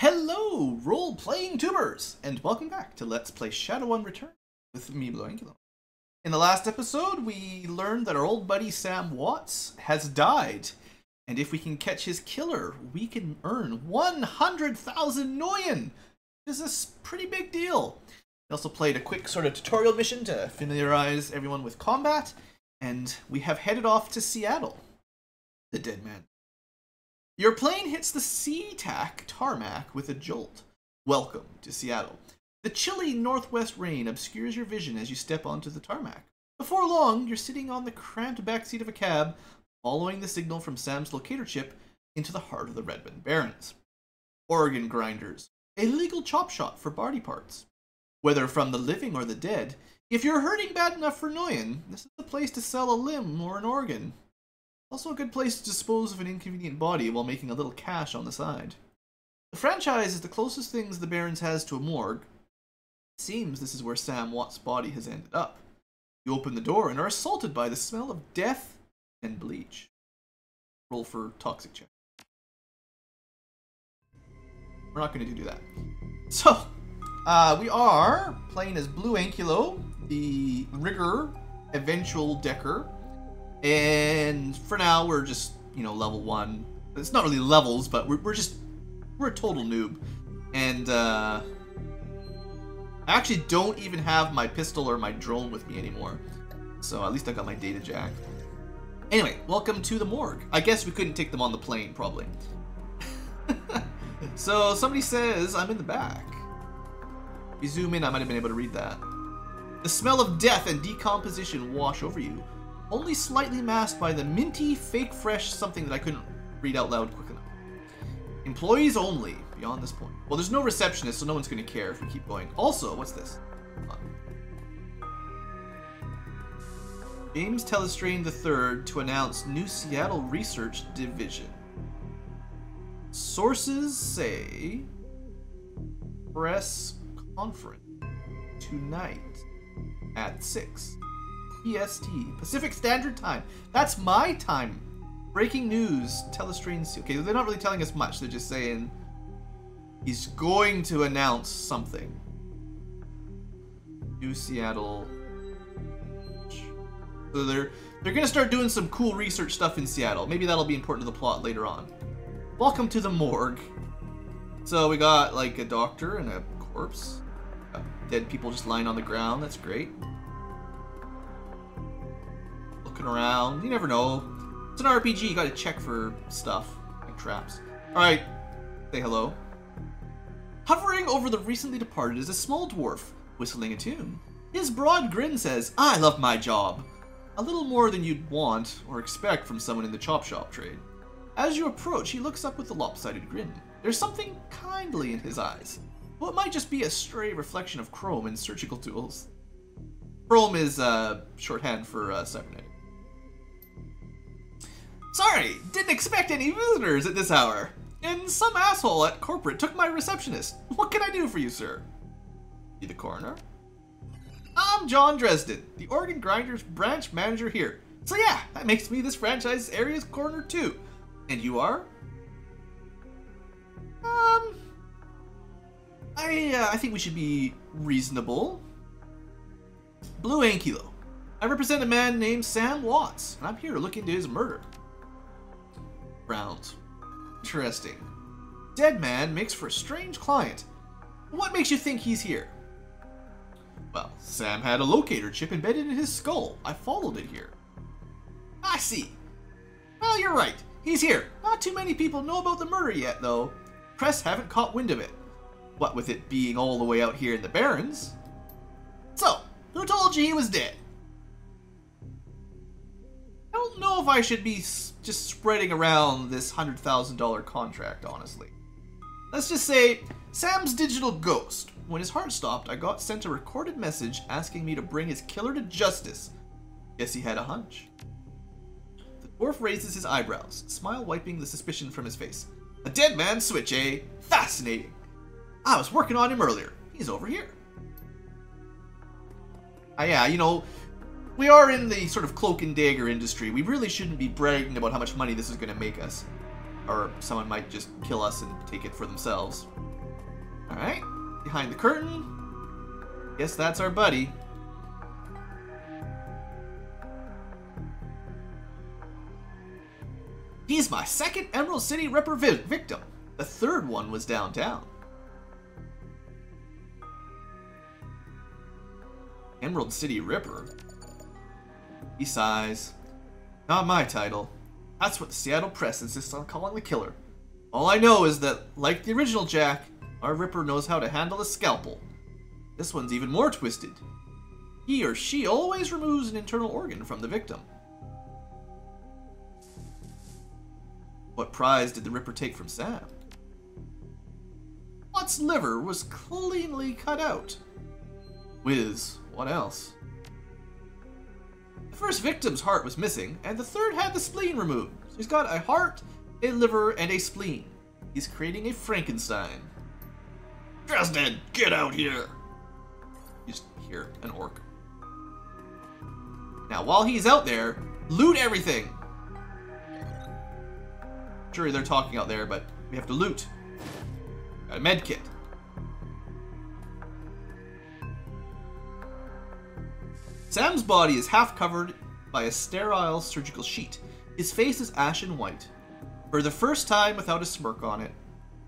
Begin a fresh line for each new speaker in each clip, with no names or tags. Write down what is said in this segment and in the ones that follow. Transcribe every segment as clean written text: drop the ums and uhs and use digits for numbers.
Hello, role-playing tubers, and welcome back to Let's Play Shadowrun Return with me, BlueAnkylo. In the last episode, we learned that our old buddy Sam Watts has died, and if we can catch his killer, we can earn 100,000 Noyen, which is a pretty big deal. We also played a quick sort of tutorial mission to familiarize everyone with combat, and we have headed off to Seattle, the dead man. Your plane hits the SeaTac tarmac with a jolt. Welcome to Seattle. The chilly northwest rain obscures your vision as you step onto the tarmac. Before long, you're sitting on the cramped backseat of a cab, following the signal from Sam's locator chip into the heart of the Redmond Barrens. Organ grinders, a legal chop shop for body parts. Whether from the living or the dead, if you're hurting bad enough for Noyen, this is the place to sell a limb or an organ. Also a good place to dispose of an inconvenient body while making a little cash on the side. The franchise is the closest things the Barrens has to a morgue. It seems this is where Sam Watt's body has ended up. You open the door and are assaulted by the smell of death and bleach. Roll for toxic check. We're not going to do that. So, we are playing as BlueAnkylo, the rigger, eventual decker. And for now, we're just, level 1. It's not really levels, but we're a total noob. And, I actually don't even have my pistol or my drone with me anymore. So at least I got my data jack. Anyway, welcome to the morgue. I guess we couldn't take them on the plane, probably. So somebody says I'm in the back. If you zoom in, I might have been able to read that. The smell of death and decomposition wash over you. Only slightly masked by the minty, fake fresh something that I couldn't read out loud quick enough. Employees only, beyond this point. Well, there's no receptionist, so no one's going to care if we keep going. Also, what's this? James Telestrain III to announce new Seattle Research Division. Sources say press conference tonight at 6. PST, Pacific Standard Time. That's my time. Breaking news, Telestrain. Okay, they're not really telling us much. They're just saying he's going to announce something. New Seattle. So they're going to start doing some cool research stuff in Seattle. Maybe that'll be important to the plot later on. Welcome to the morgue. So we got like a doctor and a corpse. Dead people just lying on the ground. That's great. Around, you never know. It's an RPG, you gotta check for stuff like traps. Alright, say hello. Hovering over the recently departed is a small dwarf, whistling a tune. His broad grin says, I love my job. A little more than you'd want or expect from someone in the chop shop trade. As you approach, he looks up with a lopsided grin. There's something kindly in his eyes. Well, it might just be a stray reflection of chrome and surgical tools. Chrome is shorthand for cybernetic. Sorry, didn't expect any visitors at this hour. And some asshole at corporate took my receptionist. What can I do for you, sir? You the coroner? I'm John Dresden, the organ grinders branch manager here. So yeah, that makes me this franchise area's coroner too. And you are? I think we should be reasonable. BlueAnkylo. I represent a man named Sam Watts, and I'm here to look into his murder. Rounds. Interesting. Dead man makes for a strange client. What makes you think he's here? Well, Sam had a locator chip embedded in his skull. I followed it here. I see. Well, you're right. He's here. Not too many people know about the murder yet, though. Press haven't caught wind of it. What with it being all the way out here in the Barrens. So, who told you he was dead? I don't know if I should be just spreading around this $100,000 contract, honestly. Let's just say, Sam's digital ghost. When his heart stopped, I got sent a recorded message asking me to bring his killer to justice. Guess he had a hunch. The dwarf raises his eyebrows, smile wiping the suspicion from his face. A dead man's switch, eh? Fascinating. I was working on him earlier. He's over here. Yeah, we are in the sort of cloak and dagger industry. We really shouldn't be bragging about how much money this is going to make us. Or someone might just kill us and take it for themselves. Alright, behind the curtain. Guess that's our buddy. He's my second Emerald City Ripper victim. The third one was downtown. Emerald City Ripper? He sighs. Not my title. That's what the Seattle Press insists on calling the killer. All I know is that, like the original Jack, our Ripper knows how to handle a scalpel. This one's even more twisted. He or she always removes an internal organ from the victim. What prize did the Ripper take from Sam? Watt's liver was cleanly cut out. Whiz, what else? The first victim's heart was missing, and the third had the spleen removed. So he's got a heart, a liver, and a spleen. He's creating a Frankenstein. Dresden, get out here! You just hear an orc. Now, while he's out there, loot everything! Sure, they're talking out there, but we have to loot. Got a med kit. Sam's body is half covered by a sterile surgical sheet. His face is ashen white, for the first time without a smirk on it.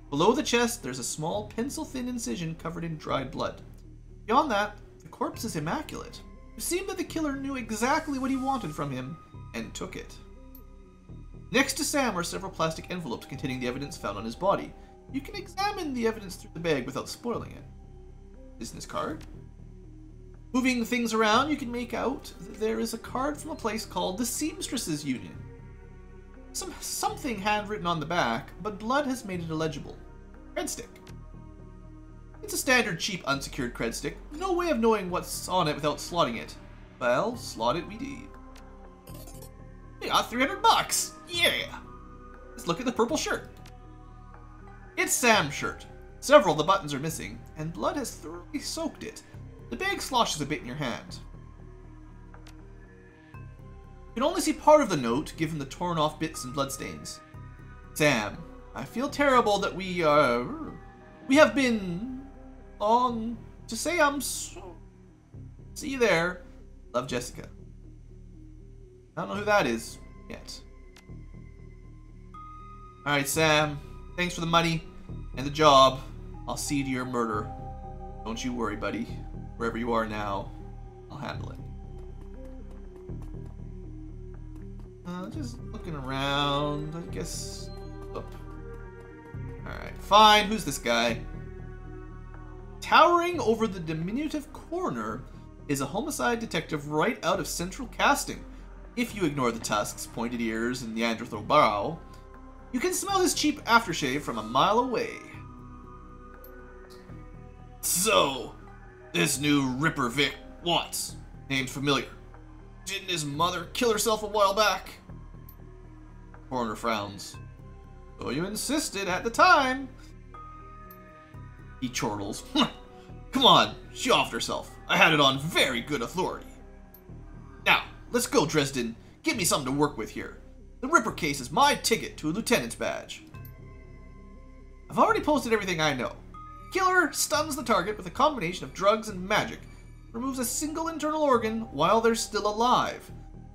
Below the chest, there's a small pencil-thin incision covered in dried blood. Beyond that, the corpse is immaculate. It seemed that the killer knew exactly what he wanted from him, and took it. Next to Sam are several plastic envelopes containing the evidence found on his body. You can examine the evidence through the bag without spoiling it. Business card? Moving things around, you can make out that there is a card from a place called the Seamstresses Union. Something handwritten on the back, but blood has made it illegible. Cred stick. It's a standard cheap unsecured cred stick. No way of knowing what's on it without slotting it. Well, slot it we did. We got 300 bucks! Yeah! Let's look at the purple shirt. It's Sam's shirt. Several of the buttons are missing, and blood has thoroughly soaked it. The bag sloshes a bit in your hand. You can only see part of the note, given the torn off bits and bloodstains. Sam, I feel terrible that we have been long to say I'm so... See you there. Love, Jessica. I don't know who that is yet. Alright, Sam. Thanks for the money and the job. I'll see to your murder. Don't you worry, buddy. Wherever you are now, I'll handle it. Just looking around, I guess. Up. Alright, fine. Who's this guy? Towering over the diminutive coroner is a homicide detective right out of Central Casting. If you ignore the tusks, pointed ears, and the Neanderthal brow, you can smell his cheap aftershave from a mile away. So, this new Ripper Vic Watts, named familiar. Didn't his mother kill herself a while back? Coroner frowns. So you insisted at the time. He chortles. Come on, she offed herself. I had it on very good authority. Now, let's go, Dresden. Give me something to work with here. The Ripper case is my ticket to a lieutenant's badge. I've already posted everything I know. Killer stuns the target with a combination of drugs and magic. Removes a single internal organ while they're still alive.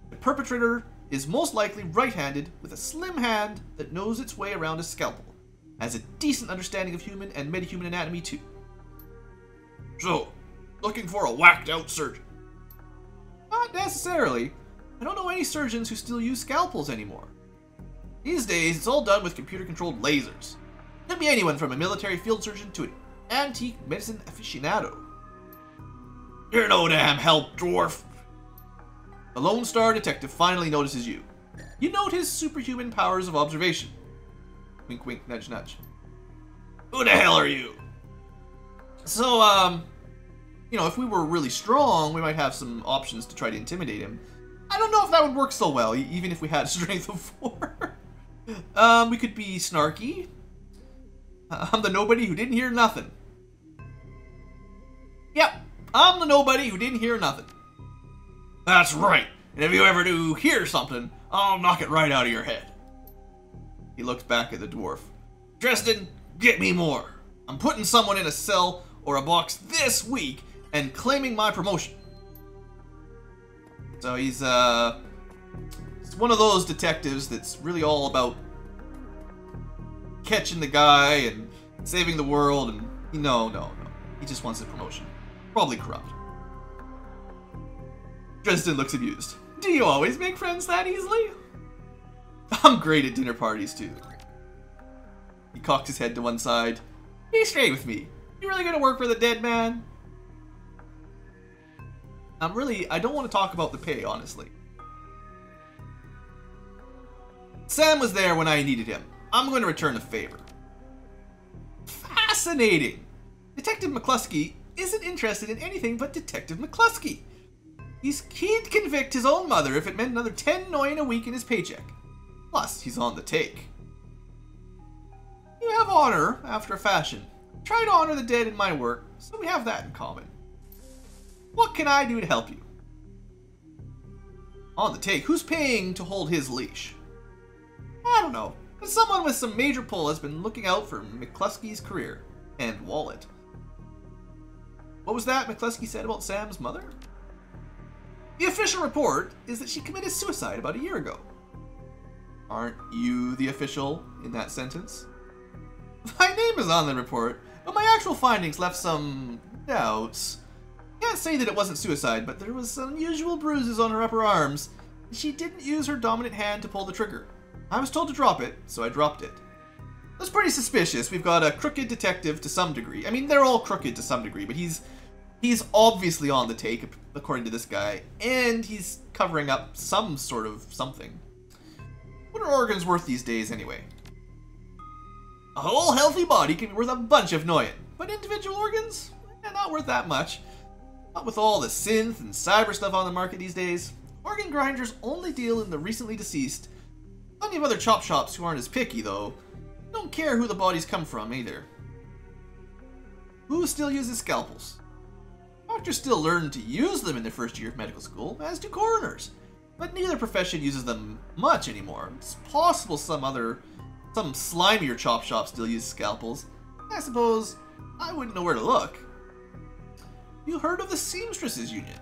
The perpetrator is most likely right-handed with a slim hand that knows its way around a scalpel. Has a decent understanding of human and metahuman anatomy too. So, looking for a whacked-out surgeon? Not necessarily. I don't know any surgeons who still use scalpels anymore. These days, it's all done with computer-controlled lasers. Could be anyone from a military field surgeon to an antique medicine aficionado. You're no damn help, dwarf. The Lone Star detective finally notices you. You note his superhuman powers of observation. Wink, wink, nudge, nudge. Who the hell are you? So, you know, if we were really strong, we might have some options to try to intimidate him. I don't know if that would work so well, even if we had a strength of 4. We could be snarky. I'm the nobody who didn't hear nothing. Yep, I'm the nobody who didn't hear nothing. That's right, and if you ever do hear something, I'll knock it right out of your head. He looks back at the dwarf. Dresden, get me more. I'm putting someone in a cell or a box this week and claiming my promotion. So he's one of those detectives that's really all about catching the guy and saving the world, and no. He just wants a promotion. Probably corrupt. Dresden looks amused. Do you always make friends that easily? I'm great at dinner parties too. He cocked his head to one side. Be straight with me. You really gonna work for the dead man? I don't want to talk about the pay, honestly. Sam was there when I needed him. I'm going to return a favor. Fascinating! Detective McCluskey isn't interested in anything but Detective McCluskey. He'd convict his own mother if it meant another $10 a week in his paycheck. Plus, he's on the take. You have honor, after a fashion. Try to honor the dead in my work, so we have that in common. What can I do to help you? On the take, who's paying to hold his leash? I don't know, but someone with some major pull has been looking out for McCluskey's career and wallet. What was that McCluskey said about Sam's mother? The official report is that she committed suicide about a year ago. Aren't you the official in that sentence? My name is on the report, but my actual findings left some doubts. Can't say that it wasn't suicide, but there was some unusual bruises on her upper arms, and she didn't use her dominant hand to pull the trigger. I was told to drop it, so I dropped it. That's pretty suspicious. We've got a crooked detective to some degree. I mean, they're all crooked to some degree, but he's obviously on the take, according to this guy, and he's covering up some sort of something. What are organs worth these days, anyway? A whole healthy body can be worth a bunch of noyan, but individual organs? Not worth that much. Not with all the synth and cyber stuff on the market these days. Organ grinders only deal in the recently deceased. Plenty of other chop shops who aren't as picky, though. Don't care who the bodies come from, either. Who still uses scalpels? Doctors still learn to use them in their first year of medical school, as do coroners. But neither profession uses them much anymore. It's possible some slimier chop shop still uses scalpels. I suppose I wouldn't know where to look. You heard of the Seamstresses Union?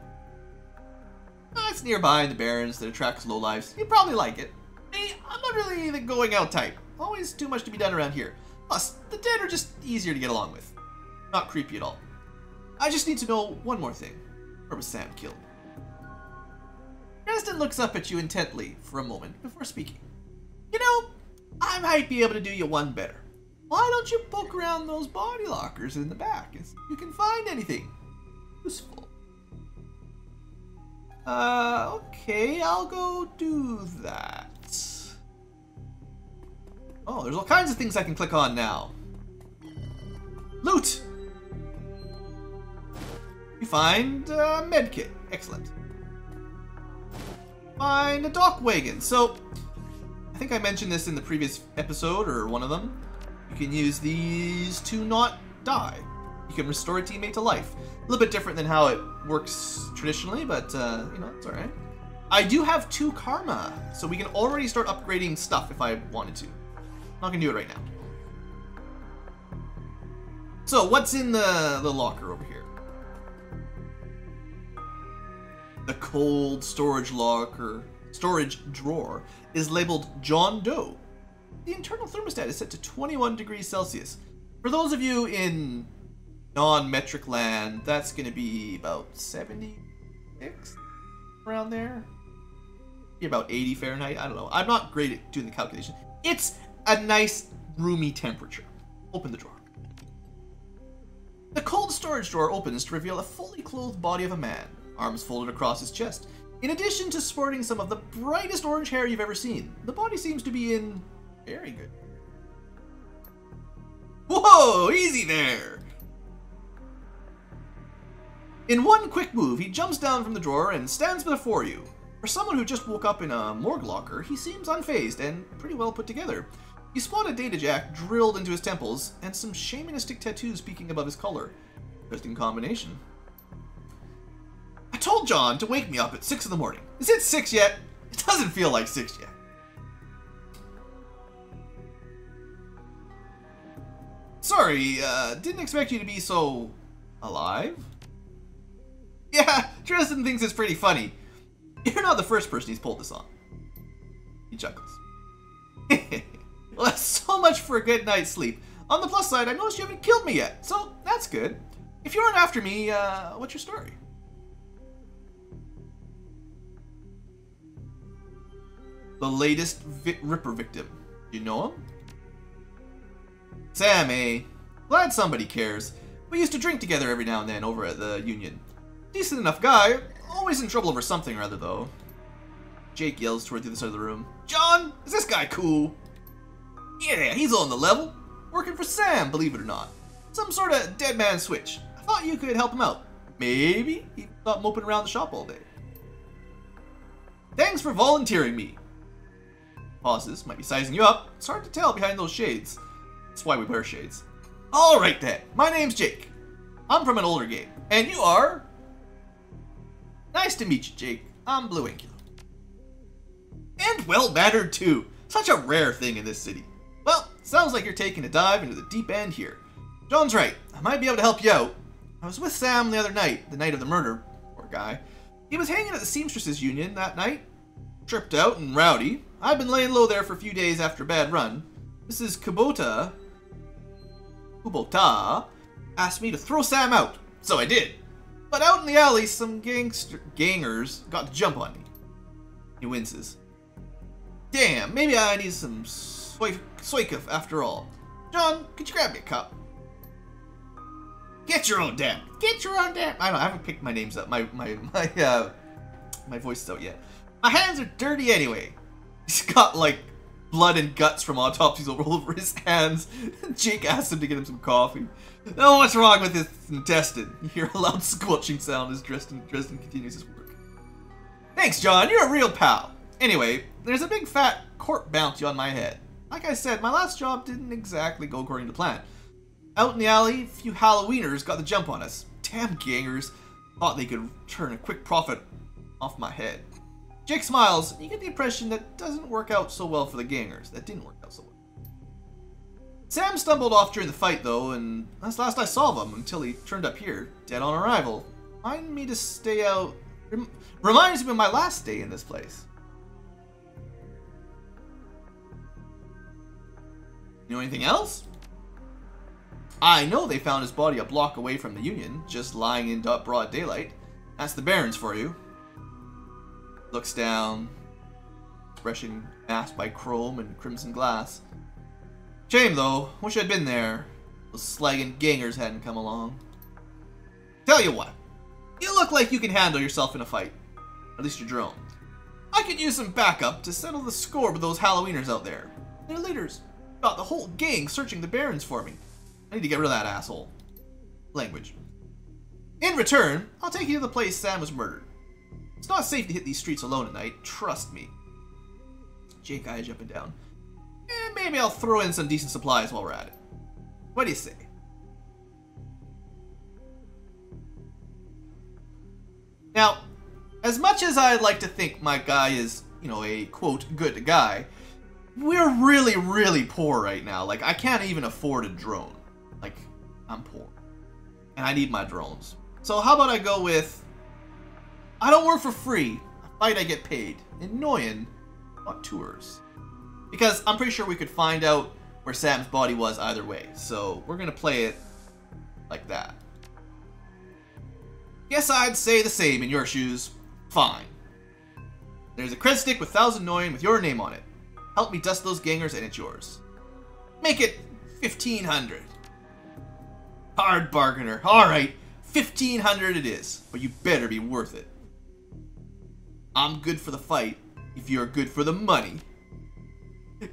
It's nearby in the Barrens that attracts lowlifes. You'd probably like it. Me, I'm not really the going out type. Always too much to be done around here. Plus, the dead are just easier to get along with. Not creepy at all. I just need to know one more thing. Where was Sam killed? Dresden looks up at you intently for a moment before speaking. You know, I might be able to do you one better. Why don't you poke around those body lockers in the back and see if you can find anything useful? Okay, I'll go do that. Oh, there's all kinds of things I can click on now. Loot! You find a medkit. Excellent. Find a dock wagon. So, I think I mentioned this in the previous episode, or one of them. You can use these to not die. You can restore a teammate to life. A little bit different than how it works traditionally, but, you know, it's alright. I do have 2 karma, so we can already start upgrading stuff if I wanted to. I'm not gonna do it right now. So, what's in the locker over here? The cold storage drawer is labeled John Doe. The internal thermostat is set to 21 degrees Celsius. For those of you in non-metric land, that's going to be about 76, around there. Be about 80 Fahrenheit, I don't know. I'm not great at doing the calculation. It's a nice, roomy temperature. Open the drawer. The cold storage drawer opens to reveal a fully clothed body of a man, arms folded across his chest. In addition to sporting some of the brightest orange hair you've ever seen, the body seems to be in very good. Whoa, easy there! In one quick move, he jumps down from the drawer and stands before you. For someone who just woke up in a morgue locker, he seems unfazed and pretty well put together. You spot a data jack drilled into his temples and some shamanistic tattoos peeking above his collar. Interesting combination. I told John to wake me up at 6 in the morning. Is it 6 yet? It doesn't feel like 6 yet. Sorry, didn't expect you to be so... alive? Yeah, Dresden thinks it's pretty funny. You're not the first person he's pulled this on. He chuckles. Well, that's so much for a good night's sleep. On the plus side, I noticed you haven't killed me yet, so that's good. If you aren't after me, what's your story? The latest Ripper victim. You know him? Sam, eh? Glad somebody cares. We used to drink together every now and then over at the Union. Decent enough guy. Always in trouble over something or other, though. Jake yells toward the other side of the room. John, is this guy cool? Yeah, he's on the level. Working for Sam, believe it or not. Some sort of dead man switch. I thought you could help him out. Maybe? He thought moping around the shop all day. Thanks for volunteering me. Pauses. Might be sizing you up. It's hard to tell behind those shades. That's why we wear shades. Alright then. My name's Jake. I'm from an older game. And you are... Nice to meet you, Jake. I'm BlueAnkylo. And well-mannered, too. Such a rare thing in this city. Well, sounds like you're taking a dive into the deep end here. John's right. I might be able to help you out. I was with Sam the other night, the night of the murder. Poor guy. He was hanging at the Seamstresses Union that night. Tripped out and rowdy. I've been laying low there for a few days after a bad run. Mrs. Kubota asked me to throw Sam out. So I did. But out in the alley, some gangers got the jump on me. He winces. Damn, maybe I need some Soikif after all. John, could you grab me a cup? Get your own damn. Get your own damn. I haven't picked my names up. My voice is out yet. My hands are dirty anyway. He's got like blood and guts from autopsies all over his hands. Jake asks him to get him some coffee. Oh, what's wrong with his intestine? You hear a loud squelching sound as Dresden continues his work. Thanks, John. You're a real pal. Anyway, there's a big fat court bounty on my head. Like I said, my last job didn't exactly go according to plan. Out in the alley, a few Halloweeners got the jump on us. Damn gangers. Thought they could turn a quick profit off my head. Jake smiles, and you get the impression that doesn't work out so well for the gangers. That didn't work out so well. Sam stumbled off during the fight, though, and that's the last I saw of him until he turned up here, dead on arrival. Reminds me to stay out... Reminds me of my last day in this place. You know anything else? I know they found his body a block away from the Union, just lying in broad daylight. That's the Barrens for you. Looks down, expression masked by chrome and crimson glass. Shame though, wish I'd been there. Those slagging gangers hadn't come along. Tell you what, you look like you can handle yourself in a fight. At least your drone. I could use some backup to settle the score with those Halloweeners out there. Their leaders got the whole gang searching the Barrens for me. I need to get rid of that asshole. Language. In return, I'll take you to the place Sam was murdered. It's not safe to hit these streets alone at night, trust me. Jake eyes up and down. And maybe I'll throw in some decent supplies while we're at it. What do you say? Now, as much as I'd like to think my guy is, you know, a, quote, good guy, we're really, really poor right now. Like, I can't even afford a drone. Like, I'm poor. And I need my drones. So how about I go with... I don't work for free. I fight, I get paid. Annoying, not tours. Because I'm pretty sure we could find out where Sam's body was either way. So we're going to play it like that. Guess I'd say the same in your shoes. Fine. There's a cred stick with 1000 Noin with your name on it. Help me dust those gangers and it's yours. Make it 1500. Hard bargainer. Alright, 1500 it is. But you better be worth it. I'm good for the fight, if you're good for the money.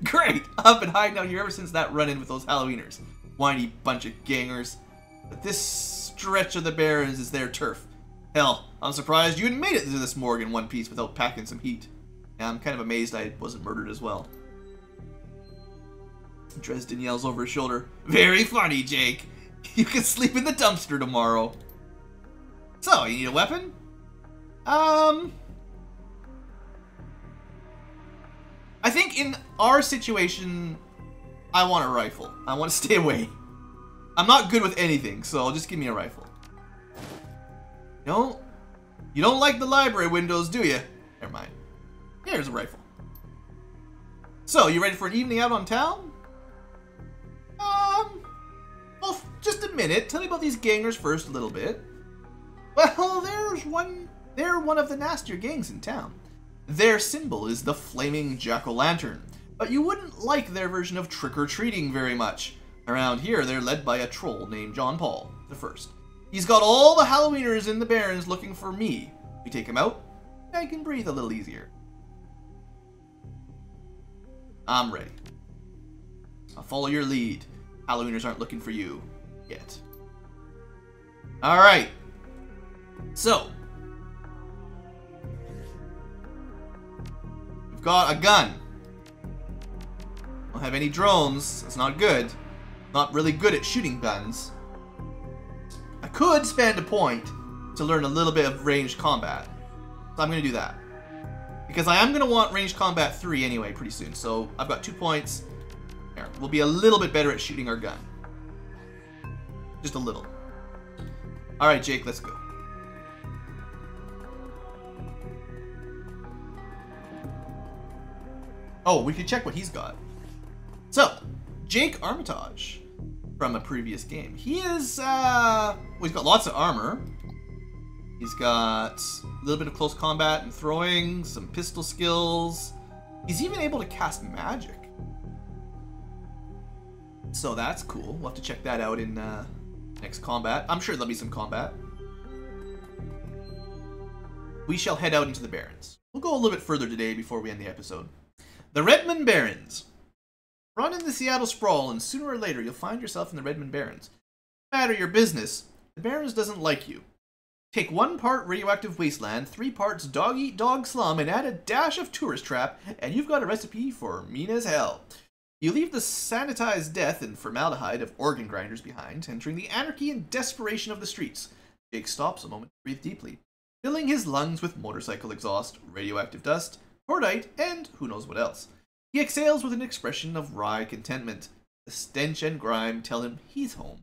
Great! I've been hiding out here ever since that run-in with those Halloweeners. Whiny bunch of gangers. But this stretch of the Barrens is their turf. Hell, I'm surprised you hadn't made it to this morgue in one piece without packing some heat. Yeah, I'm kind of amazed I wasn't murdered as well. Dresden yells over his shoulder. Very funny, Jake. You can sleep in the dumpster tomorrow. So, you need a weapon? I think in our situation, I want a rifle. I want to stay away. I'm not good with anything, so just give me a rifle. You don't like the library windows, do you? Never mind. Here's a rifle. So, you ready for an evening out on town? Well, just a minute. Tell me about these gangers first a little bit. Well, they're one of the nastier gangs in town. Their symbol is the flaming jack-o'-lantern, but you wouldn't like their version of trick-or-treating very much. Around here, they're led by a troll named John Paul the First. He's got all the Halloweeners in the Barrens looking for me. We take him out, I can breathe a little easier. I'm ready. I'll follow your lead. Halloweeners aren't looking for you yet. Alright. So. We've got a gun. Don't have any drones. That's not good. Not really good at shooting guns. I could spend a point to learn a little bit of ranged combat. So I'm going to do that. Because I am going to want ranged combat 3 anyway pretty soon. So I've got 2 points. There. We'll be a little bit better at shooting our gun. Just a little. Alright, Jake, let's go. Oh, we could check what he's got. So, Jake Armitage from a previous game. He is, well, he's got lots of armor. He's got a little bit of close combat and throwing, some pistol skills. He's even able to cast magic. So that's cool. We'll have to check that out in next combat. I'm sure there'll be some combat. We shall head out into the Barrens. We'll go a little bit further today before we end the episode. The Redmond Barrens. Run in the Seattle sprawl, and sooner or later you'll find yourself in the Redmond Barrens. No matter your business, the Barrens doesn't like you. Take 1 part radioactive wasteland, 3 parts dog-eat-dog slum, and add a dash of tourist trap, and you've got a recipe for mean as hell. You leave the sanitized death and formaldehyde of organ grinders behind, entering the anarchy and desperation of the streets. Jake stops a moment to breathe deeply, filling his lungs with motorcycle exhaust, radioactive dust, cordite, and who knows what else. He exhales with an expression of wry contentment. The stench and grime tell him he's home.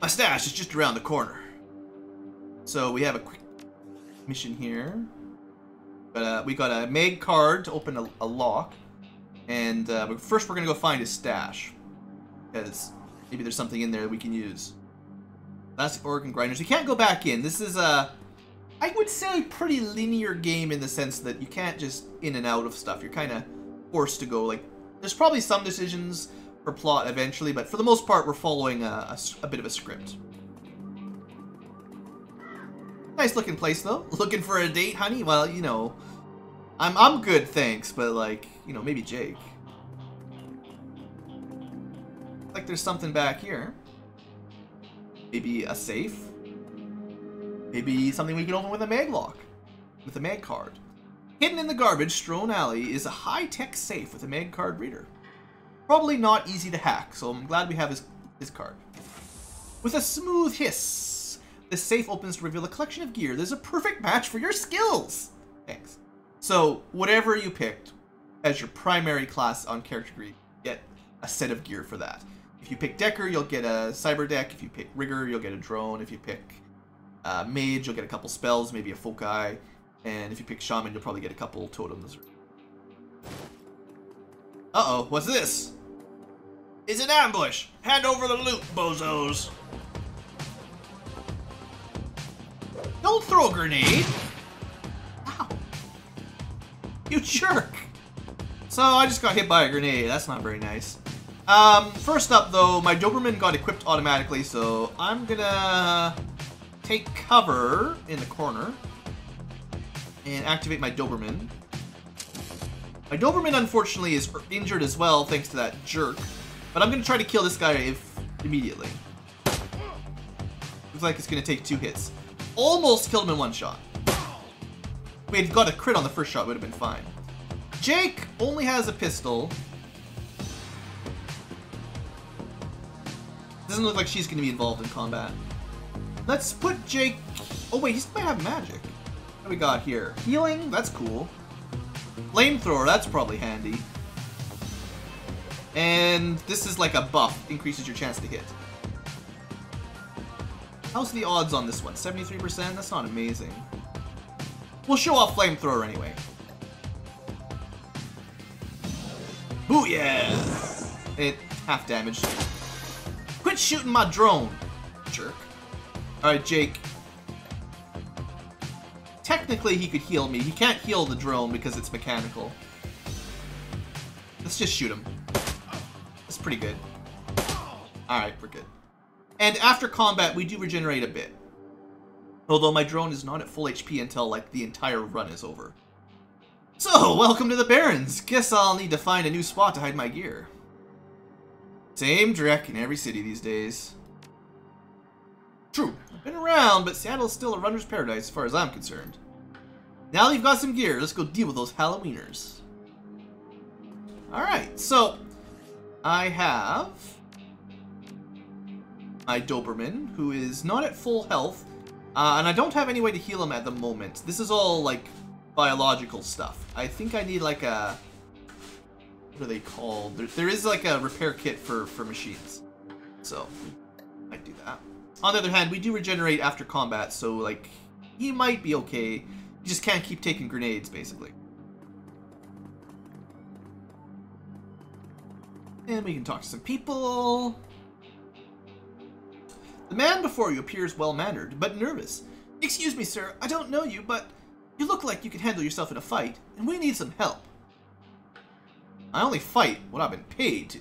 My stash is just around the corner. So we have a quick mission here. But we got a mag card to open a lock. And first we're going to go find his stash. Because maybe there's something in there that we can use. Classic organ grinders. You can't go back in. This is a, I would say, pretty linear game in the sense that you can't just in and out of stuff. You're kind of forced to go. Like, there's probably some decisions for plot eventually, but for the most part, we're following a bit of a script. Nice looking place, though. Looking for a date, honey? Well, you know, I'm good, thanks, but like, you know, maybe Jake. Like there's something back here. Maybe a safe. Maybe something we can open with a mag lock. With a mag card. Hidden in the garbage strewn alley is a high-tech safe with a mag card reader. Probably not easy to hack, so I'm glad we have his card. With a smooth hiss, the safe opens to reveal a collection of gear. There's a perfect match for your skills. Thanks. So, whatever you picked as your primary class on character tree, get a set of gear for that. If you pick Decker, you'll get a Cyber Deck. If you pick Rigger, you'll get a drone. If you pick Mage, you'll get a couple spells, maybe a Foci. And if you pick Shaman, you'll probably get a couple totems. Uh-oh, what's this? It's an ambush! Hand over the loot, bozos! Don't throw a grenade! Ow! You jerk! So, I just got hit by a grenade. That's not very nice. First up, though, my Doberman got equipped automatically, so I'm gonna take cover in the corner and activate my Doberman. My Doberman, unfortunately, is injured as well, thanks to that jerk. But I'm going to try to kill this guy immediately. Looks like it's going to take 2 hits. Almost killed him in 1 shot. If we had got a crit on the first shot, it would have been fine. Jake only has a pistol. Doesn't look like she's going to be involved in combat. Let's put Jake... Oh, wait, he might have magic. What do we got here? Healing? That's cool. Flamethrower, that's probably handy. And this is like a buff, increases your chance to hit. How's the odds on this one? 73%? That's not amazing. We'll show off Flamethrower anyway. Booyah! It half damaged. Quit shooting my drone, jerk. Alright, Jake. Technically, he could heal me. He can't heal the drone because it's mechanical. Let's just shoot him. That's pretty good. Alright, we're good. And after combat, we do regenerate a bit. Although my drone is not at full HP until, like, the entire run is over. So, welcome to the Barrens. Guess I'll need to find a new spot to hide my gear. Same dreck in every city these days. True, I've been around, but Seattle's still a runner's paradise as far as I'm concerned. Now that you've got some gear, let's go deal with those Halloweeners. Alright, so I have my Doberman, who is not at full health, and I don't have any way to heal him at the moment. This is all, like, biological stuff. I think I need, like, a... What are they called? There is, like, a repair kit for machines. So, I might do that. On the other hand, we do regenerate after combat, so, like, he might be okay. You just can't keep taking grenades, basically. And we can talk to some people. The man before you appears well-mannered, but nervous. Excuse me, sir, I don't know you, but you look like you can handle yourself in a fight, and we need some help. I only fight what I've been paid to.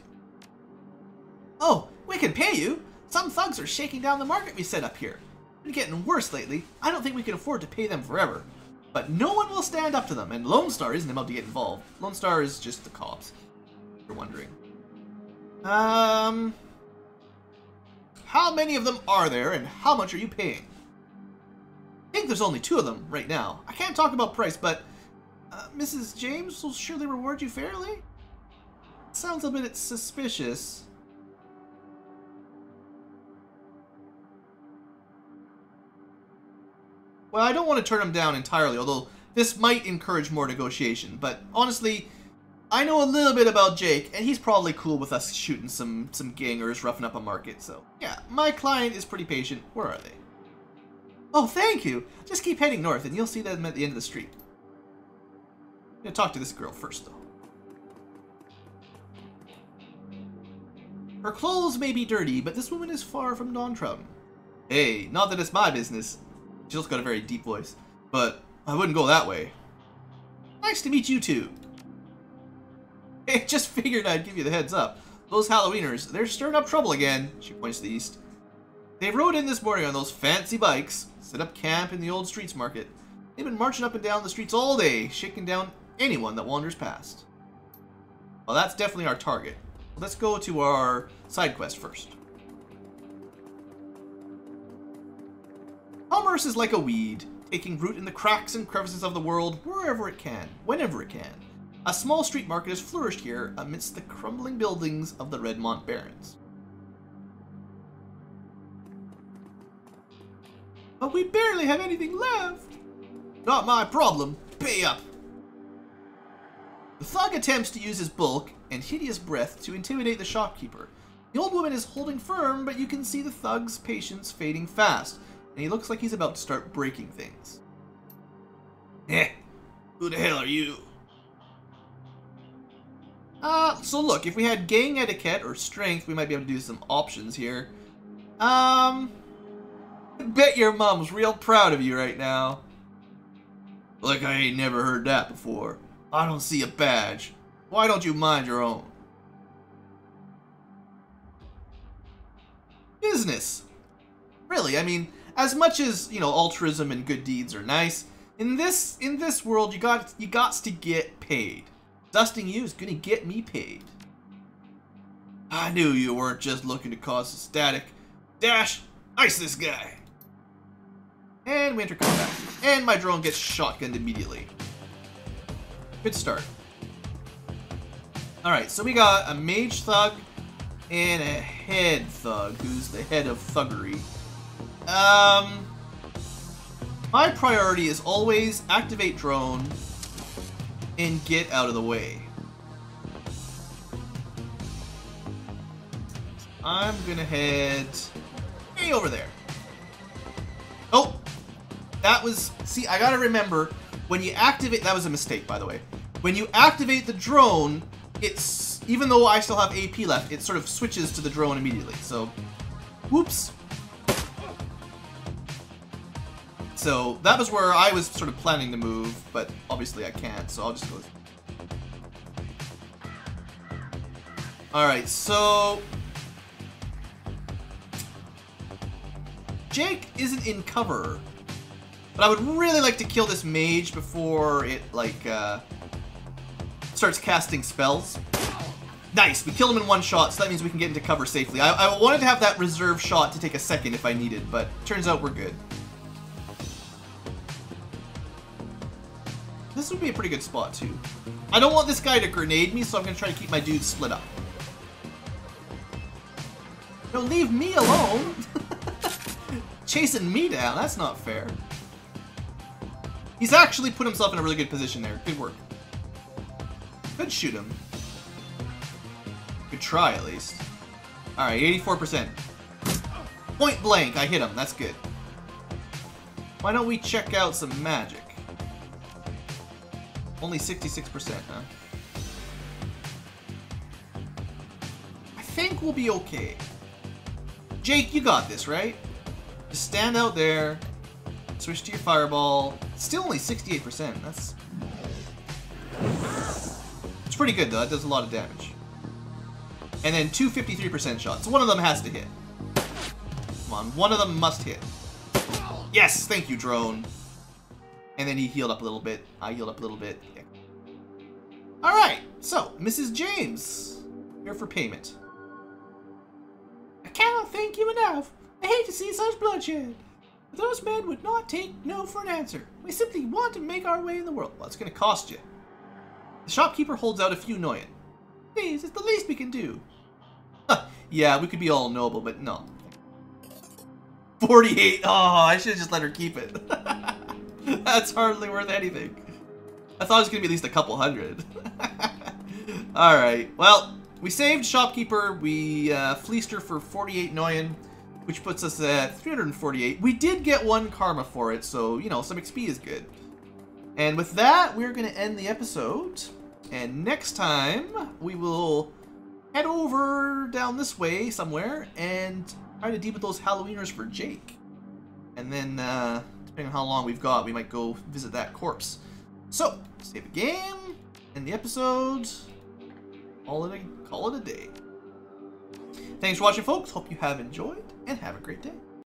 Oh, we can pay you? Some thugs are shaking down the market we set up here. It's been getting worse lately. I don't think we can afford to pay them forever. But no one will stand up to them, and Lone Star isn't about to get involved. Lone Star is just the cops, if you're wondering. How many of them are there, and how much are you paying? I think there's only 2 of them right now. I can't talk about price, but Mrs. James will surely reward you fairly? Sounds a bit suspicious. Well, I don't want to turn him down entirely, although this might encourage more negotiation. But honestly, I know a little bit about Jake, and he's probably cool with us shooting some gangers, roughing up a market. So, yeah, my client is pretty patient. Where are they? Oh, thank you. Just keep heading north, and you'll see them at the end of the street. I'm gonna talk to this girl first, though. Her clothes may be dirty, but this woman is far from downtrodden. Hey, not that it's my business. She's also got a very deep voice, but I wouldn't go that way. Nice to meet you too. Hey, just figured I'd give you the heads up. Those Halloweeners, they're stirring up trouble again. She points to the east. They rode in this morning on those fancy bikes, set up camp in the old streets market. They've been marching up and down the streets all day, shaking down anyone that wanders past. Well, that's definitely our target. Let's go to our side quest first. Commerce is like a weed, taking root in the cracks and crevices of the world wherever it can, whenever it can. A small street market has flourished here amidst the crumbling buildings of the Redmont Barrens. But we barely have anything left. Not my problem. Pay up. The thug attempts to use his bulk and hideous breath to intimidate the shopkeeper. The old woman is holding firm, but you can see the thug's patience fading fast, and he looks like he's about to start breaking things. Who the hell are you? So look, if we had gang etiquette or strength, we might be able to do some options here. I bet your mom's real proud of you right now. Like I ain't never heard that before. I don't see a badge. Why don't you mind your own? Business. Really, I mean, as much as, you know, altruism and good deeds are nice, in this world you got to get paid. Dusting you is gonna get me paid. I knew you weren't just looking to cause static. Dash, ice this guy. And we enter combat. And my drone gets shotgunned immediately. Good start. Alright, so we got a mage thug and a head thug, who's the head of thuggery. My priority is always activate drone and get out of the way. I'm gonna head way over there. Oh! That was... See, I gotta remember, when you activate... That was a mistake, by the way. When you activate the drone, it's... Even though I still have AP left, it sort of switches to the drone immediately. So, whoops. So, that was where I was sort of planning to move, but obviously I can't, so I'll just go... Alright, so... Jake isn't in cover, but I would really like to kill this mage before it, like, starts casting spells. Nice! We killed him in one shot, so that means we can get into cover safely. I wanted to have that reserve shot to take a second if I needed, but turns out we're good. This would be a pretty good spot, too. I don't want this guy to grenade me, so I'm going to try to keep my dudes split up. No, leave me alone! Chasing me down, that's not fair. He's actually put himself in a really good position there. Good work. Could shoot him. Good try, at least. Alright, 84%. Point blank, I hit him. That's good. Why don't we check out some magic? Only 66%, huh? I think we'll be okay. Jake, you got this, right? Just stand out there, switch to your fireball. Still only 68%. That's... It's pretty good, though. It does a lot of damage. And then two 53% shots. One of them has to hit. Come on, one of them must hit. Yes! Thank you, drone. And then he healed up a little bit. I healed up a little bit. Yeah. Alright, so, Mrs. James. Here for payment. I cannot thank you enough. I hate to see such bloodshed. Those men would not take no for an answer. We simply want to make our way in the world. Well, it's going to cost you. The shopkeeper holds out a few noyen. Please, it's the least we can do. Yeah, we could be all noble, but no. 48. Oh, I should have just let her keep it. That's hardly worth anything. I thought it was going to be at least a couple hundred. Alright, well, we saved shopkeeper. We fleeced her for 48 noyen. Which puts us at 348. We did get one karma for it, so, you know, some XP is good. And with that, we're going to end the episode. And next time, we will head over down this way somewhere and try to deal with those Halloweeners for Jake. And then, depending on how long we've got, we might go visit that corpse. So, save the game, end the episode, call it a day. Thanks for watching, folks. Hope you have enjoyed, and have a great day.